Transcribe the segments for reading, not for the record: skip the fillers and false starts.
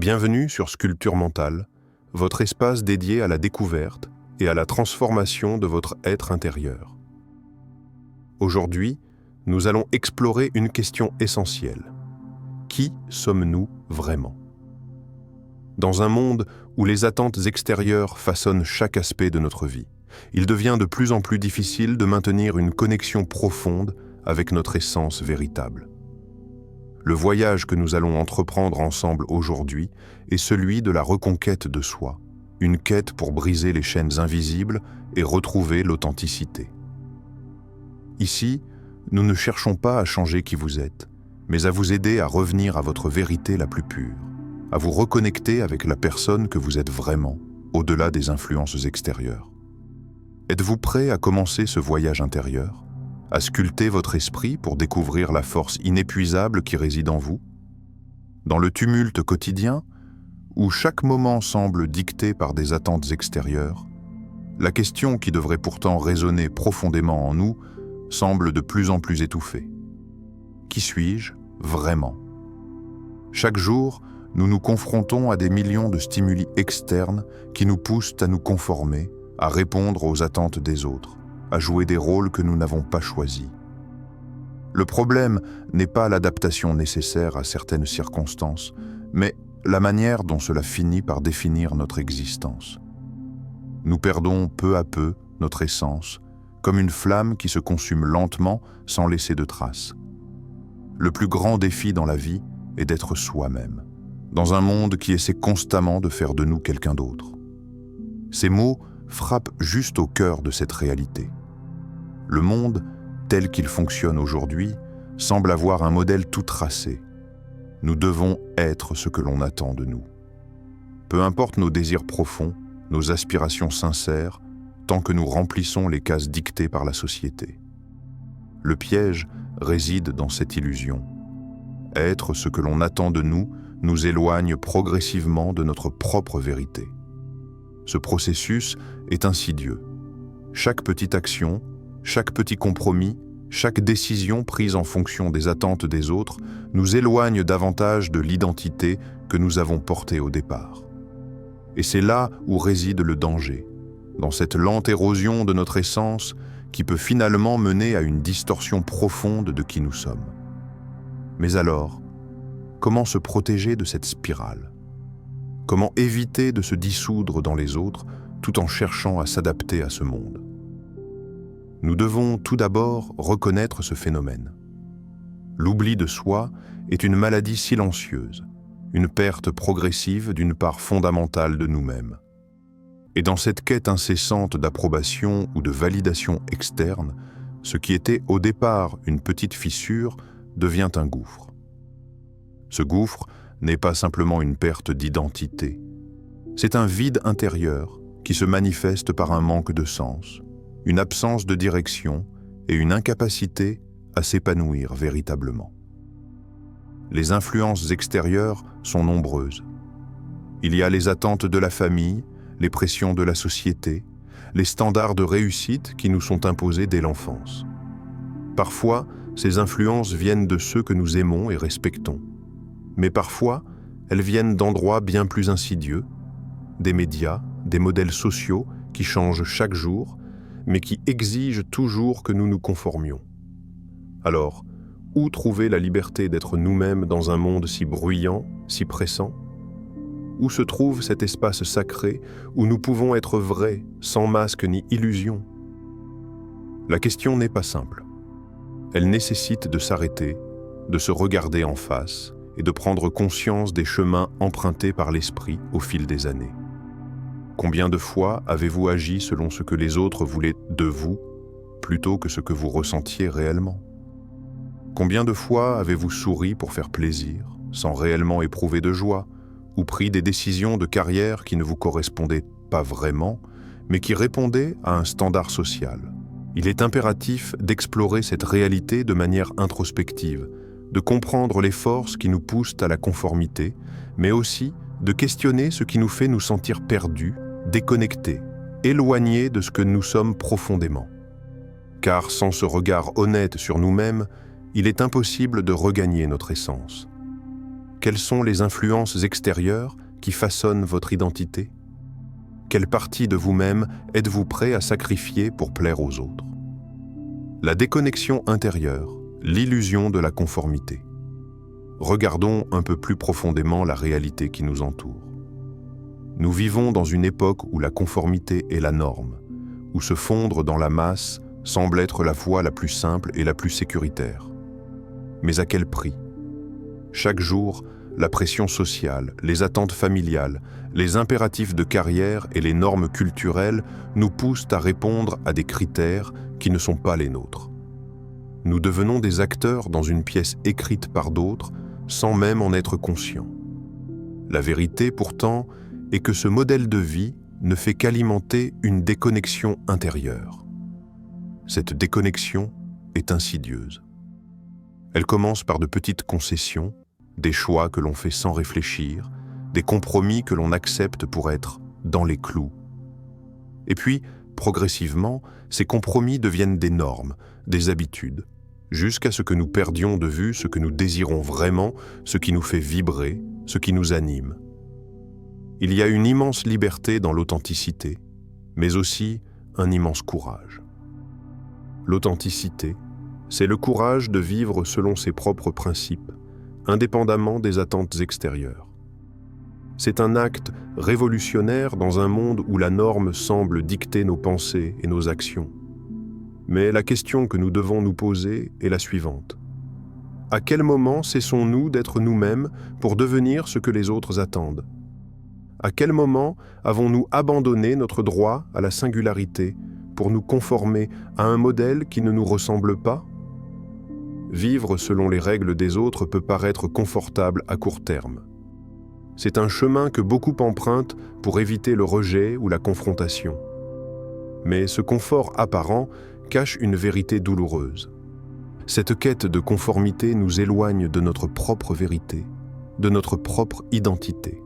Bienvenue sur Sculpture Mentale, votre espace dédié à la découverte et à la transformation de votre être intérieur. Aujourd'hui, nous allons explorer une question essentielle. Qui sommes-nous vraiment ? Dans un monde où les attentes extérieures façonnent chaque aspect de notre vie, il devient de plus en plus difficile de maintenir une connexion profonde avec notre essence véritable. Le voyage que nous allons entreprendre ensemble aujourd'hui est celui de la reconquête de soi, une quête pour briser les chaînes invisibles et retrouver l'authenticité. Ici, nous ne cherchons pas à changer qui vous êtes, mais à vous aider à revenir à votre vérité la plus pure, à vous reconnecter avec la personne que vous êtes vraiment, au-delà des influences extérieures. Êtes-vous prêt à commencer ce voyage intérieur ? À sculpter votre esprit pour découvrir la force inépuisable qui réside en vous ? Dans le tumulte quotidien, où chaque moment semble dicté par des attentes extérieures, la question qui devrait pourtant résonner profondément en nous semble de plus en plus étouffée. Qui suis-je vraiment ? Chaque jour, nous nous confrontons à des millions de stimuli externes qui nous poussent à nous conformer, à répondre aux attentes des autres, à jouer des rôles que nous n'avons pas choisis. Le problème n'est pas l'adaptation nécessaire à certaines circonstances, mais la manière dont cela finit par définir notre existence. Nous perdons peu à peu notre essence, comme une flamme qui se consume lentement sans laisser de traces. Le plus grand défi dans la vie est d'être soi-même, dans un monde qui essaie constamment de faire de nous quelqu'un d'autre. Ces mots frappent juste au cœur de cette réalité. Le monde, tel qu'il fonctionne aujourd'hui, semble avoir un modèle tout tracé. Nous devons être ce que l'on attend de nous. Peu importe nos désirs profonds, nos aspirations sincères, tant que nous remplissons les cases dictées par la société. Le piège réside dans cette illusion. Être ce que l'on attend de nous éloigne progressivement de notre propre vérité. Ce processus est insidieux. Chaque petite action, chaque petit compromis, chaque décision prise en fonction des attentes des autres nous éloigne davantage de l'identité que nous avons portée au départ. Et c'est là où réside le danger, dans cette lente érosion de notre essence qui peut finalement mener à une distorsion profonde de qui nous sommes. Mais alors, comment se protéger de cette spirale ? Comment éviter de se dissoudre dans les autres tout en cherchant à s'adapter à ce monde ? Nous devons tout d'abord reconnaître ce phénomène. L'oubli de soi est une maladie silencieuse, une perte progressive d'une part fondamentale de nous-mêmes. Et dans cette quête incessante d'approbation ou de validation externe, ce qui était au départ une petite fissure devient un gouffre. Ce gouffre n'est pas simplement une perte d'identité. C'est un vide intérieur qui se manifeste par un manque de sens, une absence de direction et une incapacité à s'épanouir véritablement. Les influences extérieures sont nombreuses. Il y a les attentes de la famille, les pressions de la société, les standards de réussite qui nous sont imposés dès l'enfance. Parfois, ces influences viennent de ceux que nous aimons et respectons. Mais parfois, elles viennent d'endroits bien plus insidieux, des médias, des modèles sociaux qui changent chaque jour, mais qui exigent toujours que nous nous conformions. Alors, où trouver la liberté d'être nous-mêmes dans un monde si bruyant, si pressant ? Où se trouve cet espace sacré où nous pouvons être vrais, sans masque ni illusion ? La question n'est pas simple. Elle nécessite de s'arrêter, de se regarder en face et de prendre conscience des chemins empruntés par l'esprit au fil des années. Combien de fois avez-vous agi selon ce que les autres voulaient de vous, plutôt que ce que vous ressentiez réellement ? Combien de fois avez-vous souri pour faire plaisir, sans réellement éprouver de joie, ou pris des décisions de carrière qui ne vous correspondaient pas vraiment, mais qui répondaient à un standard social ? Il est impératif d'explorer cette réalité de manière introspective, de comprendre les forces qui nous poussent à la conformité, mais aussi de questionner ce qui nous fait nous sentir perdus, déconnectés, éloignés de ce que nous sommes profondément. Car sans ce regard honnête sur nous-mêmes, il est impossible de regagner notre essence. Quelles sont les influences extérieures qui façonnent votre identité? Quelle partie de vous-même êtes-vous prêt à sacrifier pour plaire aux autres? La déconnexion intérieure, l'illusion de la conformité. Regardons un peu plus profondément la réalité qui nous entoure. Nous vivons dans une époque où la conformité est la norme, où se fondre dans la masse semble être la voie la plus simple et la plus sécuritaire. Mais à quel prix? Chaque jour, la pression sociale, les attentes familiales, les impératifs de carrière et les normes culturelles nous poussent à répondre à des critères qui ne sont pas les nôtres. Nous devenons des acteurs dans une pièce écrite par d'autres sans même en être conscients. La vérité, pourtant, est que ce modèle de vie ne fait qu'alimenter une déconnexion intérieure. Cette déconnexion est insidieuse. Elle commence par de petites concessions, des choix que l'on fait sans réfléchir, des compromis que l'on accepte pour être dans les clous. Et puis, progressivement, ces compromis deviennent des normes, des habitudes, jusqu'à ce que nous perdions de vue ce que nous désirons vraiment, ce qui nous fait vibrer, ce qui nous anime. Il y a une immense liberté dans l'authenticité, mais aussi un immense courage. L'authenticité, c'est le courage de vivre selon ses propres principes, indépendamment des attentes extérieures. C'est un acte révolutionnaire dans un monde où la norme semble dicter nos pensées et nos actions. Mais la question que nous devons nous poser est la suivante. À quel moment cessons-nous d'être nous-mêmes pour devenir ce que les autres attendent? À quel moment avons-nous abandonné notre droit à la singularité pour nous conformer à un modèle qui ne nous ressemble pas? Vivre selon les règles des autres peut paraître confortable à court terme. C'est un chemin que beaucoup empruntent pour éviter le rejet ou la confrontation. Mais ce confort apparent cache une vérité douloureuse. Cette quête de conformité nous éloigne de notre propre vérité, de notre propre identité.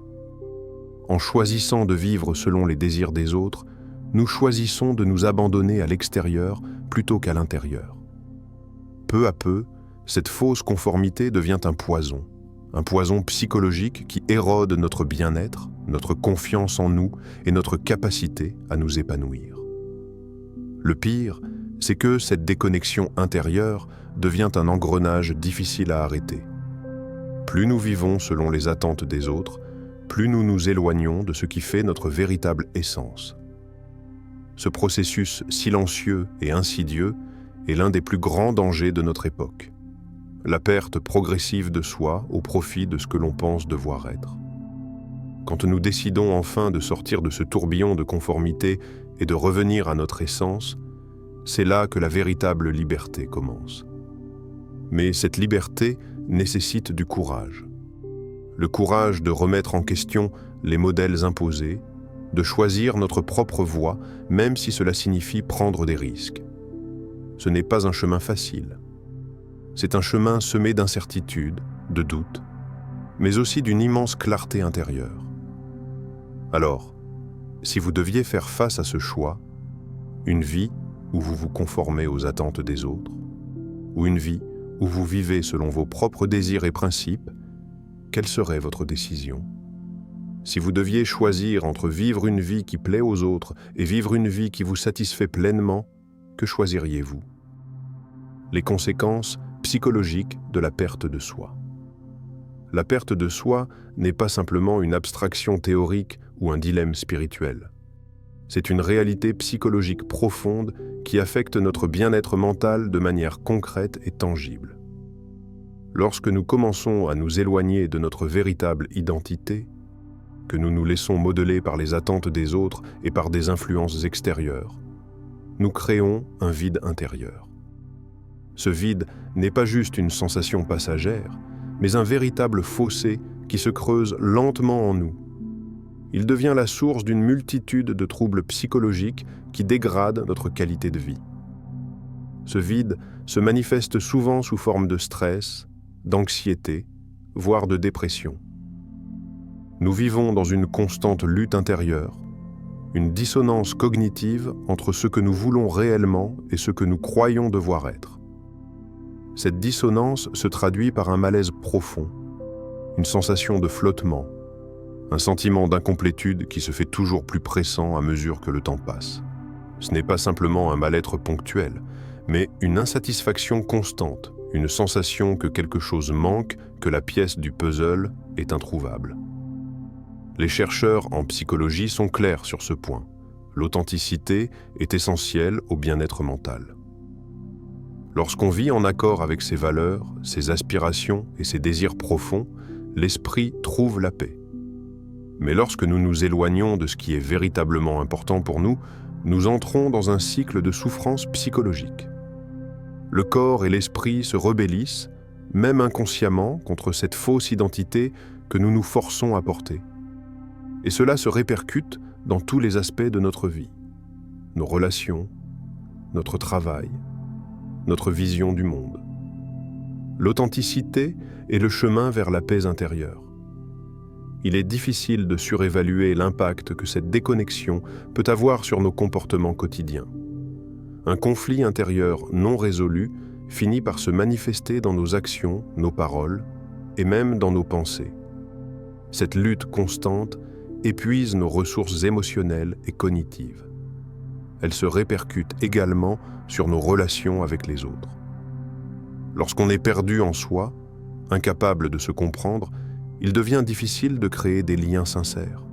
En choisissant de vivre selon les désirs des autres, nous choisissons de nous abandonner à l'extérieur plutôt qu'à l'intérieur. Peu à peu, cette fausse conformité devient un poison psychologique qui érode notre bien-être, notre confiance en nous et notre capacité à nous épanouir. Le pire, c'est que cette déconnexion intérieure devient un engrenage difficile à arrêter. Plus nous vivons selon les attentes des autres, plus nous nous éloignons de ce qui fait notre véritable essence. Ce processus silencieux et insidieux est l'un des plus grands dangers de notre époque. La perte progressive de soi au profit de ce que l'on pense devoir être. Quand nous décidons enfin de sortir de ce tourbillon de conformité et de revenir à notre essence, c'est là que la véritable liberté commence. Mais cette liberté nécessite du courage. Le courage de remettre en question les modèles imposés, de choisir notre propre voie, même si cela signifie prendre des risques. Ce n'est pas un chemin facile. C'est un chemin semé d'incertitudes, de doutes, mais aussi d'une immense clarté intérieure. Alors, si vous deviez faire face à ce choix, une vie où vous vous conformez aux attentes des autres, ou une vie où vous vivez selon vos propres désirs et principes, quelle serait votre décision? Si vous deviez choisir entre vivre une vie qui plaît aux autres et vivre une vie qui vous satisfait pleinement, que choisiriez-vous? Les conséquences psychologiques de la perte de soi. La perte de soi n'est pas simplement une abstraction théorique ou un dilemme spirituel. C'est une réalité psychologique profonde qui affecte notre bien-être mental de manière concrète et tangible. Lorsque nous commençons à nous éloigner de notre véritable identité, que nous nous laissons modeler par les attentes des autres et par des influences extérieures, nous créons un vide intérieur. Ce vide n'est pas juste une sensation passagère, mais un véritable fossé qui se creuse lentement en nous. Il devient la source d'une multitude de troubles psychologiques qui dégradent notre qualité de vie. Ce vide se manifeste souvent sous forme de stress, d'anxiété, voire de dépression. Nous vivons dans une constante lutte intérieure, une dissonance cognitive entre ce que nous voulons réellement et ce que nous croyons devoir être. Cette dissonance se traduit par un malaise profond, une sensation de flottement, un sentiment d'incomplétude qui se fait toujours plus pressant à mesure que le temps passe. Ce n'est pas simplement un mal-être ponctuel, mais une insatisfaction constante, une sensation que quelque chose manque, que la pièce du puzzle est introuvable. Les chercheurs en psychologie sont clairs sur ce point. L'authenticité est essentielle au bien-être mental. Lorsqu'on vit en accord avec ses valeurs, ses aspirations et ses désirs profonds, l'esprit trouve la paix. Mais lorsque nous nous éloignons de ce qui est véritablement important pour nous, nous entrons dans un cycle de souffrance psychologique. Le corps et l'esprit se rebellissent, même inconsciemment, contre cette fausse identité que nous nous forçons à porter. Et cela se répercute dans tous les aspects de notre vie. Nos relations, notre travail, notre vision du monde. L'authenticité est le chemin vers la paix intérieure. Il est difficile de surévaluer l'impact que cette déconnexion peut avoir sur nos comportements quotidiens. Un conflit intérieur non résolu finit par se manifester dans nos actions, nos paroles et même dans nos pensées. Cette lutte constante épuise nos ressources émotionnelles et cognitives. Elle se répercute également sur nos relations avec les autres. Lorsqu'on est perdu en soi, incapable de se comprendre, il devient difficile de créer des liens sincères.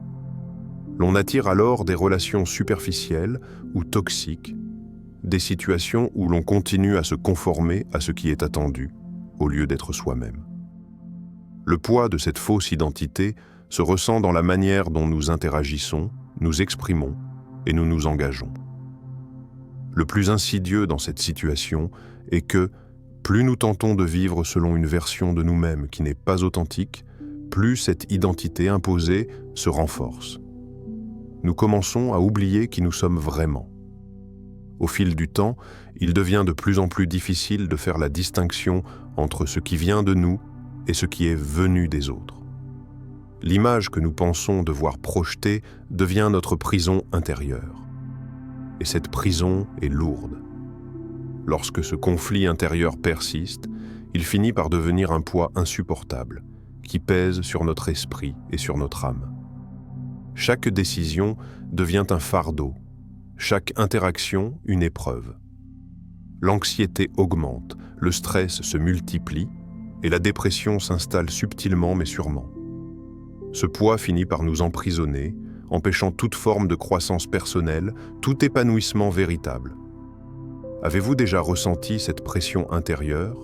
L'on attire alors des relations superficielles ou toxiques, des situations où l'on continue à se conformer à ce qui est attendu, au lieu d'être soi-même. Le poids de cette fausse identité se ressent dans la manière dont nous interagissons, nous exprimons et nous nous engageons. Le plus insidieux dans cette situation est que, plus nous tentons de vivre selon une version de nous-mêmes qui n'est pas authentique, plus cette identité imposée se renforce. Nous commençons à oublier qui nous sommes vraiment. Au fil du temps, il devient de plus en plus difficile de faire la distinction entre ce qui vient de nous et ce qui est venu des autres. L'image que nous pensons devoir projeter devient notre prison intérieure. Et cette prison est lourde. Lorsque ce conflit intérieur persiste, il finit par devenir un poids insupportable, qui pèse sur notre esprit et sur notre âme. Chaque décision devient un fardeau, chaque interaction une épreuve. L'anxiété augmente, le stress se multiplie et la dépression s'installe subtilement mais sûrement. Ce poids finit par nous emprisonner, empêchant toute forme de croissance personnelle, tout épanouissement véritable. Avez-vous déjà ressenti cette pression intérieure,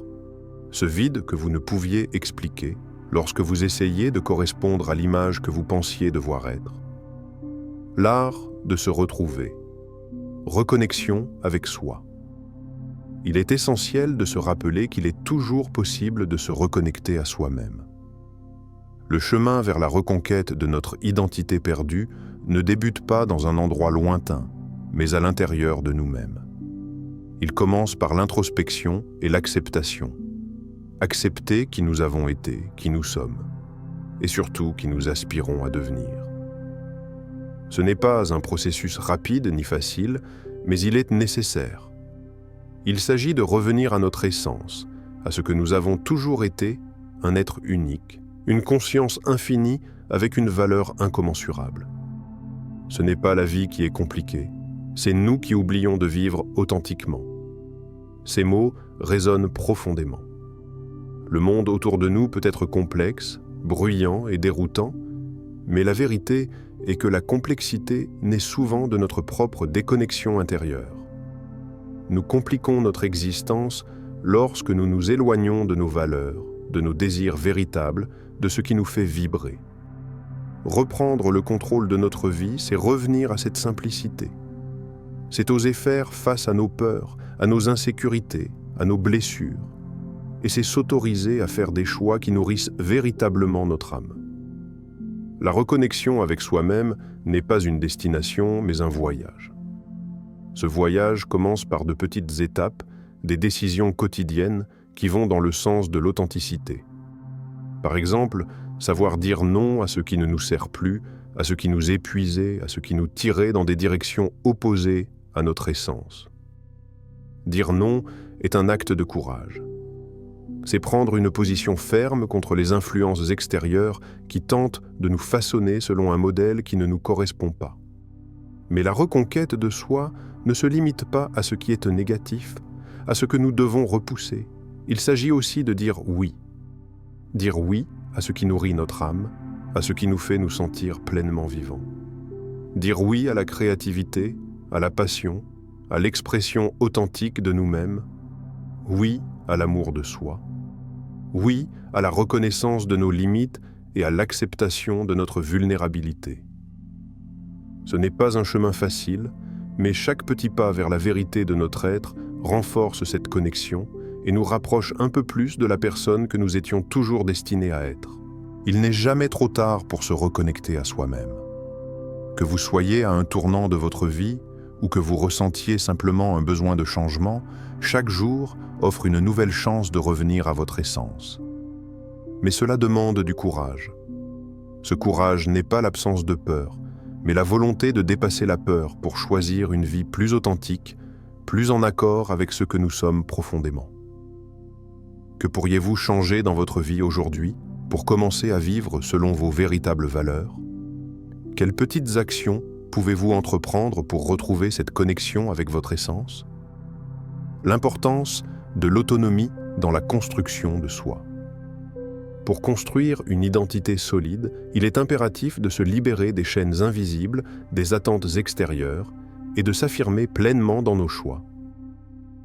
ce vide que vous ne pouviez expliquer lorsque vous essayiez de correspondre à l'image que vous pensiez devoir être? L'art de se retrouver. Reconnexion avec soi. Il est essentiel de se rappeler qu'il est toujours possible de se reconnecter à soi-même. Le chemin vers la reconquête de notre identité perdue ne débute pas dans un endroit lointain, mais à l'intérieur de nous-mêmes. Il commence par l'introspection et l'acceptation. Accepter qui nous avons été, qui nous sommes, et surtout qui nous aspirons à devenir. Ce n'est pas un processus rapide ni facile, mais il est nécessaire. Il s'agit de revenir à notre essence, à ce que nous avons toujours été, un être unique, une conscience infinie avec une valeur incommensurable. Ce n'est pas la vie qui est compliquée, c'est nous qui oublions de vivre authentiquement. Ces mots résonnent profondément. Le monde autour de nous peut être complexe, bruyant et déroutant, mais la vérité est que la complexité naît souvent de notre propre déconnexion intérieure. Nous compliquons notre existence lorsque nous nous éloignons de nos valeurs, de nos désirs véritables, de ce qui nous fait vibrer. Reprendre le contrôle de notre vie, c'est revenir à cette simplicité. C'est oser faire face à nos peurs, à nos insécurités, à nos blessures. Et c'est s'autoriser à faire des choix qui nourrissent véritablement notre âme. La reconnexion avec soi-même n'est pas une destination, mais un voyage. Ce voyage commence par de petites étapes, des décisions quotidiennes qui vont dans le sens de l'authenticité. Par exemple, savoir dire non à ce qui ne nous sert plus, à ce qui nous épuisait, à ce qui nous tirait dans des directions opposées à notre essence. Dire non est un acte de courage. C'est prendre une position ferme contre les influences extérieures qui tentent de nous façonner selon un modèle qui ne nous correspond pas. Mais la reconquête de soi ne se limite pas à ce qui est négatif, à ce que nous devons repousser. Il s'agit aussi de dire oui. Dire oui à ce qui nourrit notre âme, à ce qui nous fait nous sentir pleinement vivants. Dire oui à la créativité, à la passion, à l'expression authentique de nous-mêmes. Oui à l'amour de soi. Oui à la reconnaissance de nos limites et à l'acceptation de notre vulnérabilité. Ce n'est pas un chemin facile, mais chaque petit pas vers la vérité de notre être renforce cette connexion et nous rapproche un peu plus de la personne que nous étions toujours destinés à être. Il n'est jamais trop tard pour se reconnecter à soi-même. Que vous soyez à un tournant de votre vie ou que vous ressentiez simplement un besoin de changement, chaque jour offre une nouvelle chance de revenir à votre essence. Mais cela demande du courage. Ce courage n'est pas l'absence de peur, mais la volonté de dépasser la peur pour choisir une vie plus authentique, plus en accord avec ce que nous sommes profondément. Que pourriez-vous changer dans votre vie aujourd'hui pour commencer à vivre selon vos véritables valeurs? Quelles petites actions pouvez-vous entreprendre pour retrouver cette connexion avec votre essence? L'importance de l'autonomie dans la construction de soi. Pour construire une identité solide, il est impératif de se libérer des chaînes invisibles, des attentes extérieures et de s'affirmer pleinement dans nos choix.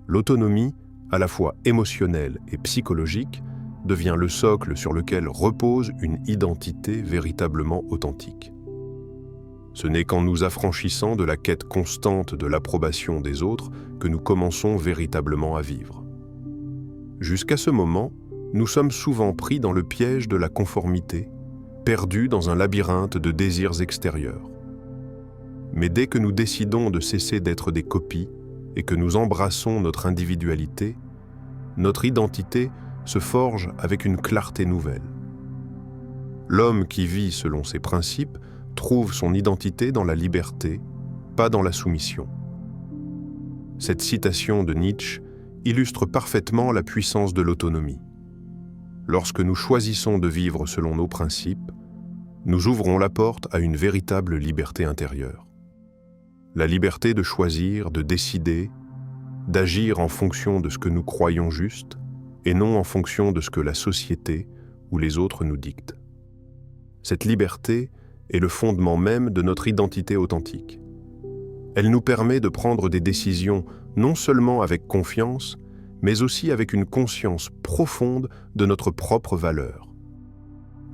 L'autonomie, à la fois émotionnelle et psychologique, devient le socle sur lequel repose une identité véritablement authentique. Ce n'est qu'en nous affranchissant de la quête constante de l'approbation des autres que nous commençons véritablement à vivre. Jusqu'à ce moment, nous sommes souvent pris dans le piège de la conformité, perdus dans un labyrinthe de désirs extérieurs. Mais dès que nous décidons de cesser d'être des copies et que nous embrassons notre individualité, notre identité se forge avec une clarté nouvelle. L'homme qui vit selon ses principes trouve son identité dans la liberté, pas dans la soumission. Cette citation de Nietzsche illustre parfaitement la puissance de l'autonomie. Lorsque nous choisissons de vivre selon nos principes, nous ouvrons la porte à une véritable liberté intérieure. La liberté de choisir, de décider, d'agir en fonction de ce que nous croyons juste et non en fonction de ce que la société ou les autres nous dictent. Cette liberté est le fondement même de notre identité authentique. Elle nous permet de prendre des décisions non seulement avec confiance, mais aussi avec une conscience profonde de notre propre valeur.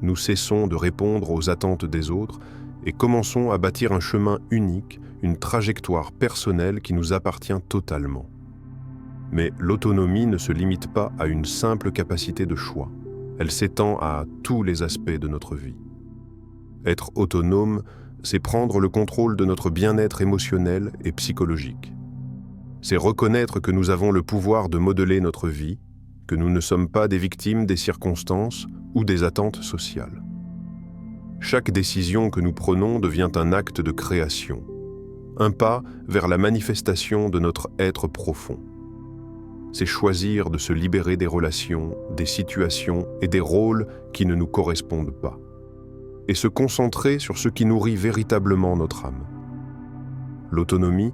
Nous cessons de répondre aux attentes des autres et commençons à bâtir un chemin unique, une trajectoire personnelle qui nous appartient totalement. Mais l'autonomie ne se limite pas à une simple capacité de choix. Elle s'étend à tous les aspects de notre vie. Être autonome, c'est prendre le contrôle de notre bien-être émotionnel et psychologique. C'est reconnaître que nous avons le pouvoir de modeler notre vie, que nous ne sommes pas des victimes des circonstances ou des attentes sociales. Chaque décision que nous prenons devient un acte de création, un pas vers la manifestation de notre être profond. C'est choisir de se libérer des relations, des situations et des rôles qui ne nous correspondent pas, et se concentrer sur ce qui nourrit véritablement notre âme. L'autonomie,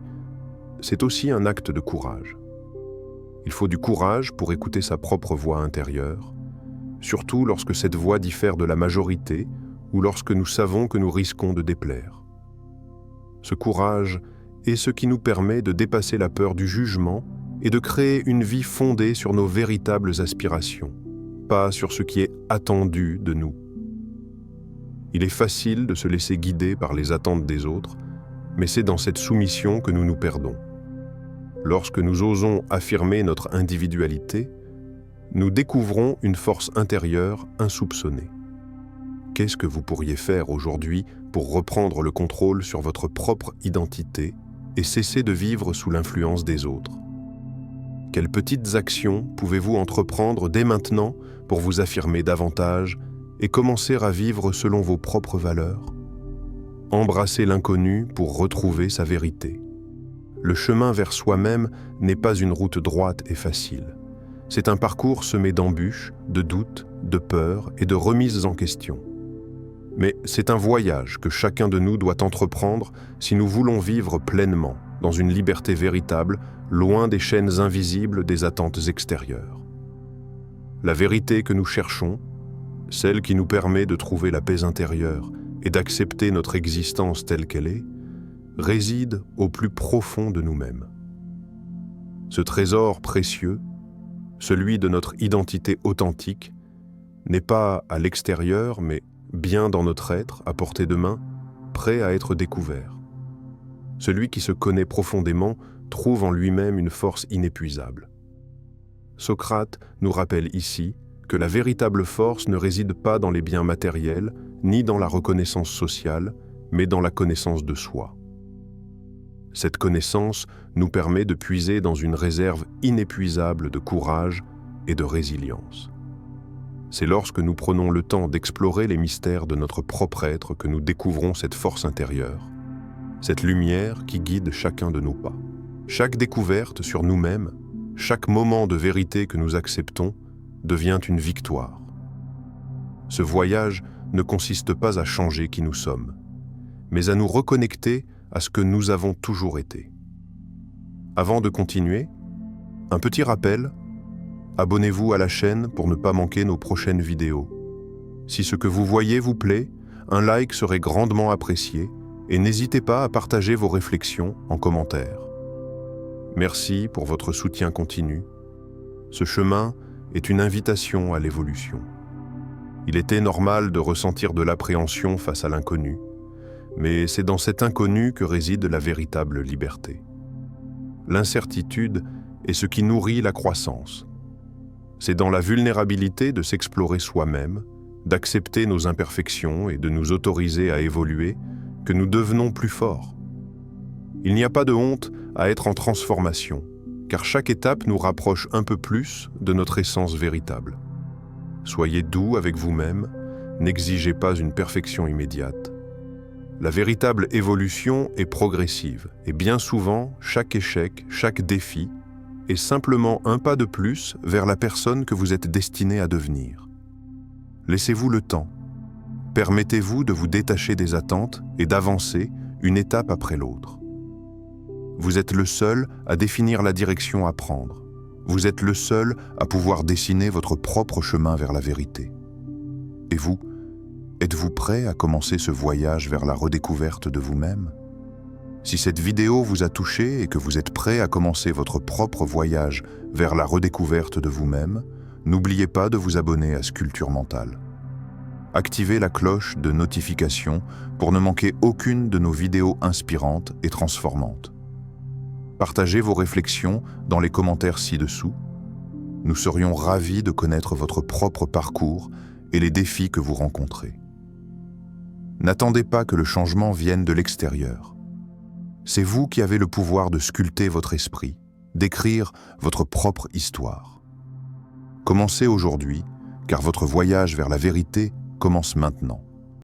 c'est aussi un acte de courage. Il faut du courage pour écouter sa propre voix intérieure, surtout lorsque cette voix diffère de la majorité ou lorsque nous savons que nous risquons de déplaire. Ce courage est ce qui nous permet de dépasser la peur du jugement et de créer une vie fondée sur nos véritables aspirations, pas sur ce qui est attendu de nous. Il est facile de se laisser guider par les attentes des autres, mais c'est dans cette soumission que nous nous perdons. Lorsque nous osons affirmer notre individualité, nous découvrons une force intérieure insoupçonnée. Qu'est-ce que vous pourriez faire aujourd'hui pour reprendre le contrôle sur votre propre identité et cesser de vivre sous l'influence des autres? Quelles petites actions pouvez-vous entreprendre dès maintenant pour vous affirmer davantage et commencer à vivre selon vos propres valeurs? Embrasser l'inconnu pour retrouver sa vérité. Le chemin vers soi-même n'est pas une route droite et facile, C'est un parcours semé d'embûches, de doutes, de peurs et de remises en question. Mais c'est un voyage que chacun de nous doit entreprendre si nous voulons vivre pleinement, dans une liberté véritable, loin des chaînes invisibles des attentes extérieures. La vérité que nous cherchons, celle qui nous permet de trouver la paix intérieure et d'accepter notre existence telle qu'elle est, réside au plus profond de nous-mêmes. Ce trésor précieux, celui de notre identité authentique, n'est pas à l'extérieur, mais bien dans notre être, à portée de main, prêt à être découvert. Celui qui se connaît profondément trouve en lui-même une force inépuisable. Socrate nous rappelle ici que la véritable force ne réside pas dans les biens matériels, ni dans la reconnaissance sociale, mais dans la connaissance de soi. Cette connaissance nous permet de puiser dans une réserve inépuisable de courage et de résilience. C'est lorsque nous prenons le temps d'explorer les mystères de notre propre être que nous découvrons cette force intérieure, cette lumière qui guide chacun de nos pas. Chaque découverte sur nous-mêmes, chaque moment de vérité que nous acceptons, devient une victoire. Ce voyage ne consiste pas à changer qui nous sommes, mais à nous reconnecter à ce que nous avons toujours été. Avant de continuer, un petit rappel, abonnez-vous à la chaîne pour ne pas manquer nos prochaines vidéos. Si ce que vous voyez vous plaît, un like serait grandement apprécié et n'hésitez pas à partager vos réflexions en commentaire. Merci pour votre soutien continu. Ce chemin est une invitation à l'évolution. Il était normal de ressentir de l'appréhension face à l'inconnu, mais c'est dans cet inconnu que réside la véritable liberté. L'incertitude est ce qui nourrit la croissance. C'est dans la vulnérabilité de s'explorer soi-même, d'accepter nos imperfections et de nous autoriser à évoluer que nous devenons plus forts. Il n'y a pas de honte à être en transformation, car chaque étape nous rapproche un peu plus de notre essence véritable. Soyez doux avec vous-même, n'exigez pas une perfection immédiate. La véritable évolution est progressive et bien souvent, chaque échec, chaque défi est simplement un pas de plus vers la personne que vous êtes destiné à devenir. Laissez-vous le temps. Permettez-vous de vous détacher des attentes et d'avancer une étape après l'autre. Vous êtes le seul à définir la direction à prendre. Vous êtes le seul à pouvoir dessiner votre propre chemin vers la vérité. Et vous, êtes-vous prêt à commencer ce voyage vers la redécouverte de vous-même? Si cette vidéo vous a touché et que vous êtes prêt à commencer votre propre voyage vers la redécouverte de vous-même, n'oubliez pas de vous abonner à Sculpture Mentale. Activez la cloche de notification pour ne manquer aucune de nos vidéos inspirantes et transformantes. Partagez vos réflexions dans les commentaires ci-dessous. Nous serions ravis de connaître votre propre parcours et les défis que vous rencontrez. N'attendez pas que le changement vienne de l'extérieur. C'est vous qui avez le pouvoir de sculpter votre esprit, d'écrire votre propre histoire. Commencez aujourd'hui, car votre voyage vers la vérité commence maintenant.